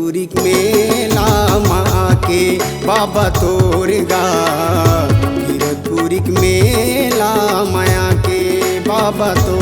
गिरतपुरी मेला माँ के बाबा तोर गा। गिरतपुरी मेला माया के बाबा तो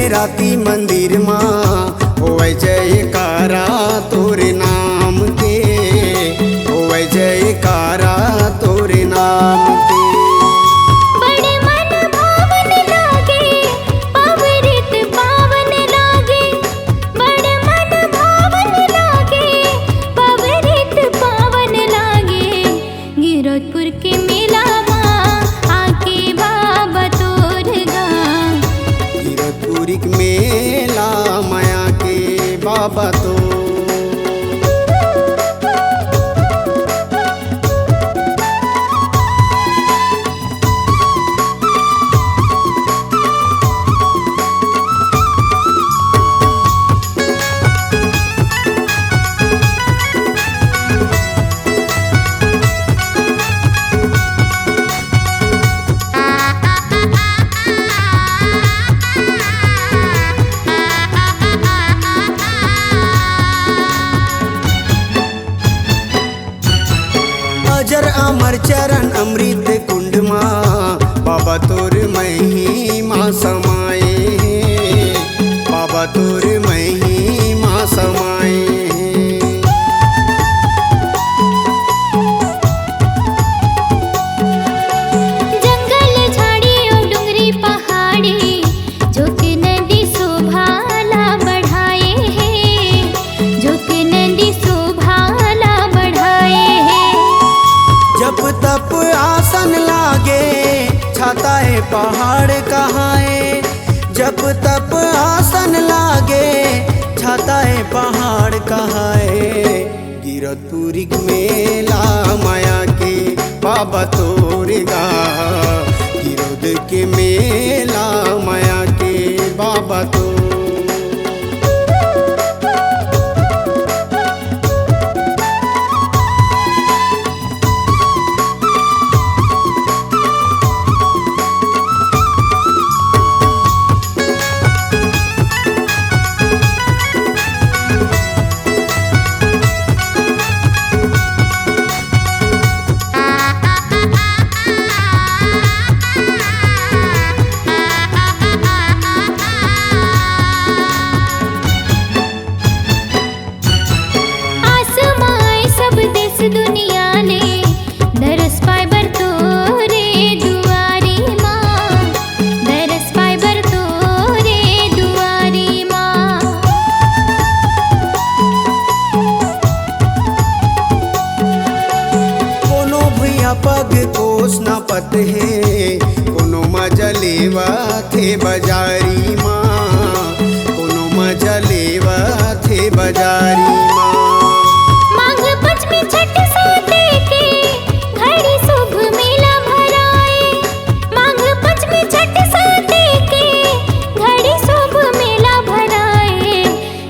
राती मंदिर माँ होवे जयकारा तोरे नाम के, होवे जयकारा तोरे नाम के। बड़े मन भावन लागे पवित्र पावन लागे, बड़े मन भावन लागे पवित्र पावन लागे। गिरतपुर के मेला माँ आके बाबा तोर गा। गिरतपुरी मेला माया के बाबा तो अजर अमर चरण अमृत कुंड माँ बाबा तोर महिमा समाए, बाबा तोर महिमा समाए। जंगल झाड़ी और डुंगरी पहाड़ी जो कि नदी शोभाला बढ़ाए हैं, जो कि नदी शोभाला बढ़ाए हैं। जब तप आसन लागे छाता है पहाड़ कहाँ है, जब तप आसन लागे छाता है पहाड़ कहाँ है। गिरतपुरी मेला माया के बाबा तोर गा। गिरद के मेला माया के बाबा तो दुनिया ने दरस पाइबर तोरे दुआरी माँ, दरस पाइबर तोरे दुआरी माँ। कोनो भैया पग कोस न पत है, कोनो मजलेवा थे बजारी माँ, कोनो मजलेवा थे बजारी माँ।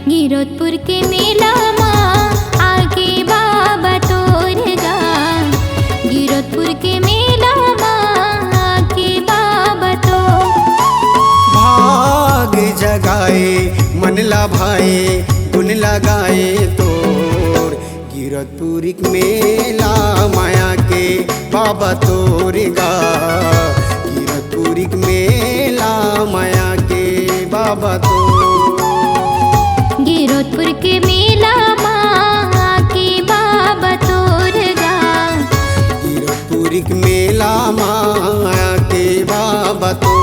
गिरतपुर के मेला माँ आके बाबा तोर गा। गिरतपुर के मेला माँ आके बाबा तो भाग जगाए मन लाभाए गुन लगाए तोर। गिरतपुरी मेला माया के बाबा तोर गा। गिरतपुरी मेला माया के बाबा तो गिरतपुर के मेला माँ आके बाबा तोर गा। गिरतपुरी मेला माया के बाबा बाबा तो